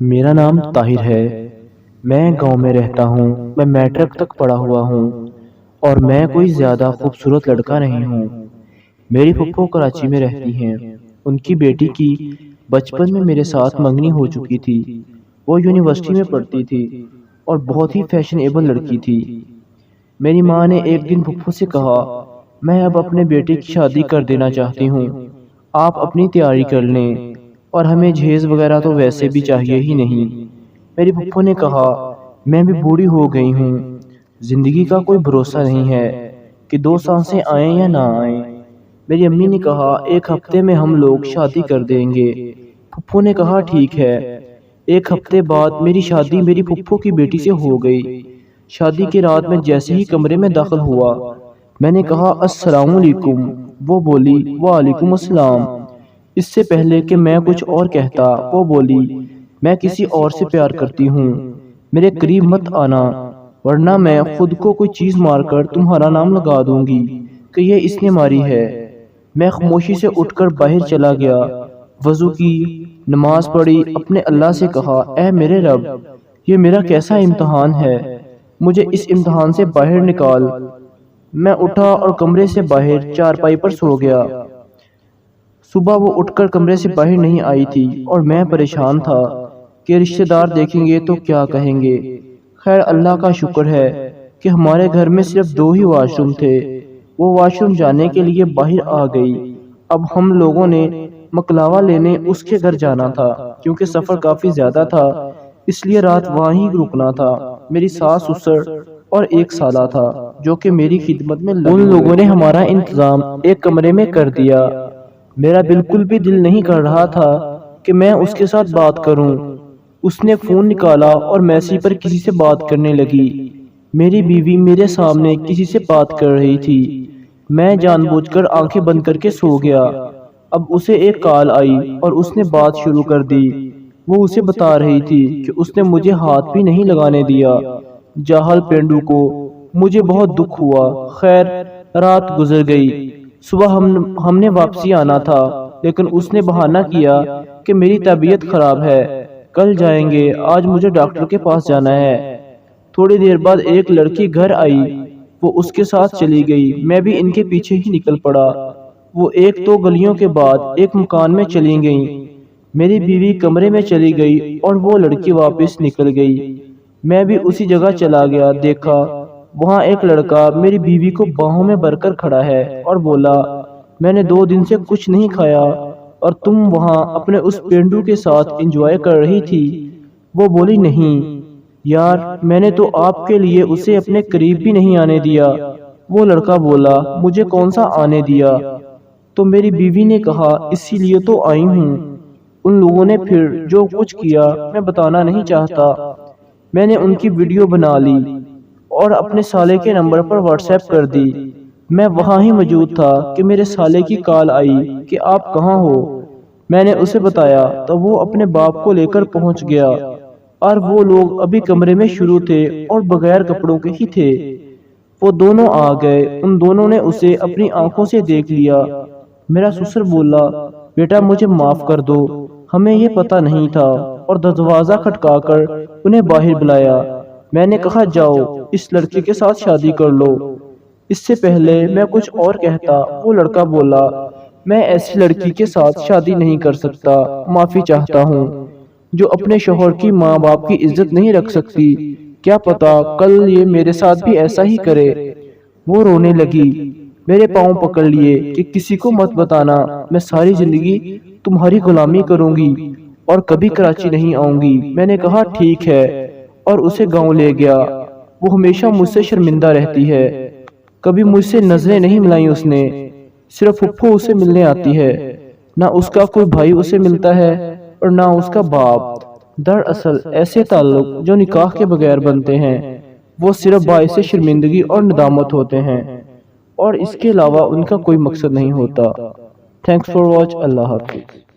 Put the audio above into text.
میرا نام طاہر ہے۔ میں گاؤں میں رہتا ہوں۔ میں میٹرک تک پڑھا ہوا ہوں اور میں کوئی زیادہ خوبصورت لڑکا نہیں ہوں۔ میری پھپھو کراچی میں رہتی ہیں۔ ان کی بیٹی کی بچپن میں میرے ساتھ منگنی ہو چکی تھی۔ وہ یونیورسٹی میں پڑھتی تھی اور بہت ہی فیشنیبل لڑکی تھی۔ میری ماں نے ایک دن پھپھو سے کہا، میں اب اپنے بیٹے کی شادی کر دینا چاہتی ہوں، آپ اپنی تیاری کر لیں، اور ہمیں جہیز وغیرہ تو ویسے بھی چاہیے ہی نہیں۔ میری پھپھو نے کہا، میں بھی بوڑھی ہو گئی ہوں، زندگی کا کوئی بھروسہ نہیں ہے کہ 2 سانسیں آئیں یا نہ آئیں۔ میری امی نے کہا، 1 ہفتے میں ہم لوگ شادی کر دیں گے۔ پھپھو نے کہا، ٹھیک ہے۔ 1 ہفتے بعد میری شادی میری پھپھو کی بیٹی سے ہو گئی۔ شادی کی رات میں جیسے ہی کمرے میں داخل ہوا، میں نے کہا، السلام علیکم۔ وہ بولی، وعلیکم السلام۔ اس سے پہلے کہ میں کچھ اور کہتا، وہ بولی، میں کسی اور سے پیار کرتی ہوں، میرے قریب مت آنا، ورنہ میں خود کو کوئی چیز مار کر تمہارا نام لگا دوں گی کہ یہ اس نے ماری ہے۔ میں خاموشی سے اٹھ کر باہر چلا گیا، وضو کی، نماز پڑھی، اپنے اللہ سے کہا، اے میرے رب، یہ میرا کیسا امتحان ہے، مجھے اس امتحان سے باہر نکال۔ میں اٹھا اور کمرے سے باہر چارپائی پر سو گیا۔ صبح وہ اٹھ کر کمرے سے باہر نہیں آئی تھی اور میں پریشان تھا کہ رشتہ دار دیکھیں گے تو کیا کہیں گے۔ خیر، اللہ کا شکر ہے کہ ہمارے گھر میں صرف 2 ہی واش روم تھے۔ وہ واش روم جانے کے لیے باہر آ گئی۔ اب ہم لوگوں نے مکلاوا لینے اس کے گھر جانا تھا، کیونکہ سفر کافی زیادہ تھا، اس لیے رات وہاں ہی رکنا تھا۔ میری ساس سسر اور ایک سالہ تھا جو کہ میری خدمت میں لگے ہوئے تھے۔ ان لوگوں نے ہمارا انتظام ایک کمرے میں کر دیا۔ میرا بالکل بھی دل نہیں کر رہا تھا کہ میں اس کے ساتھ بات کروں۔ اس نے فون نکالا اور میسج پر کسی سے بات کرنے لگی۔ میری بیوی میرے سامنے کسی سے بات کر رہی تھی۔ میں جان بوجھ کر آنکھیں بند کر کے سو گیا۔ اب اسے ایک کال آئی اور اس نے بات شروع کر دی۔ وہ اسے بتا رہی تھی کہ اس نے مجھے ہاتھ بھی نہیں لگانے دیا، جاہل پینڈو کو۔ مجھے بہت دکھ ہوا۔ خیر، رات گزر گئی۔ صبح ہم نے واپسی آنا تھا، لیکن اس نے بہانہ کیا کہ میری طبیعت خراب ہے، کل جائیں گے، آج مجھے ڈاکٹر کے پاس جانا ہے۔ تھوڑی دیر بعد ایک لڑکی گھر آئی، وہ اس کے ساتھ چلی گئی۔ میں بھی ان کے پیچھے ہی نکل پڑا۔ وہ 1-2 گلیوں کے بعد ایک مکان میں چلی گئیں۔ میری بیوی کمرے میں چلی گئی اور وہ لڑکی واپس نکل گئی۔ میں بھی اسی جگہ چلا گیا۔ دیکھا وہاں ایک لڑکا میری بیوی کو باہوں میں بھر کر کھڑا ہے اور بولا، میں نے 2 دن سے کچھ نہیں کھایا اور تم وہاں اپنے اس پینڈو کے ساتھ انجوائے کر رہی تھی۔ وہ بولی، نہیں یار، میں نے تو آپ کے لیے اسے اپنے قریب بھی نہیں آنے دیا۔ وہ لڑکا بولا، مجھے کون سا آنے دیا؟ تو میری بیوی نے کہا، اسی لیے تو آئی ہوں۔ ان لوگوں نے پھر جو کچھ کیا میں بتانا نہیں چاہتا۔ میں نے ان کی ویڈیو بنا لی اور اپنے سالے کے نمبر پر واٹس ایپ کر دی۔ میں وہاں ہی موجود تھا کہ میرے سالے کی کال آئی کہ آپ کہاں ہو؟ میں نے اسے بتایا تو وہ اپنے باپ کو لے کر پہنچ گیا، اور وہ لوگ ابھی کمرے میں شروع تھے اور بغیر کپڑوں کے ہی تھے۔ وہ دونوں آ گئے۔ ان دونوں نے اسے اپنی آنکھوں سے دیکھ لیا۔ میرا سسر بولا، بیٹا مجھے معاف کر دو، ہمیں یہ پتہ نہیں تھا، اور دروازہ کھٹکا کر انہیں باہر بلایا۔ میں نے کہا، جاؤ اس لڑکی کے ساتھ شادی کر لو۔ اس سے پہلے میں کچھ اور کہتا، وہ لڑکا بولا، میں ایسی لڑکی کے ساتھ شادی نہیں کر سکتا، معافی چاہتا ہوں، جو اپنے شوہر کی ماں باپ کی عزت نہیں رکھ سکتی، کیا پتا کل یہ میرے ساتھ بھی ایسا ہی کرے۔ وہ رونے لگی۔ میرے پاؤں پکڑ لیے کہ کسی کو مت بتانا، میں ساری زندگی تمہاری غلامی کروں گی اور کبھی کراچی نہیں آؤں گی۔ میں نے کہا، ٹھیک ہے، اور اسے گاؤں لے گیا۔ وہ ہمیشہ مجھ سے شرمندہ رہتی ہے، کبھی مجھ سے نظریں نہیں ملائیں اس نے، صرف پھپھو اسے ملنے آتی ہے، نہ اس کا کوئی بھائی اسے ملتا ہے اور نہ اس کا باپ۔ دراصل ایسے تعلق جو نکاح کے بغیر بنتے ہیں وہ صرف باعث شرمندگی اور ندامت ہوتے ہیں، اور اس کے علاوہ ان کا کوئی مقصد نہیں ہوتا۔ Thanks for watch. اللہ حافظ۔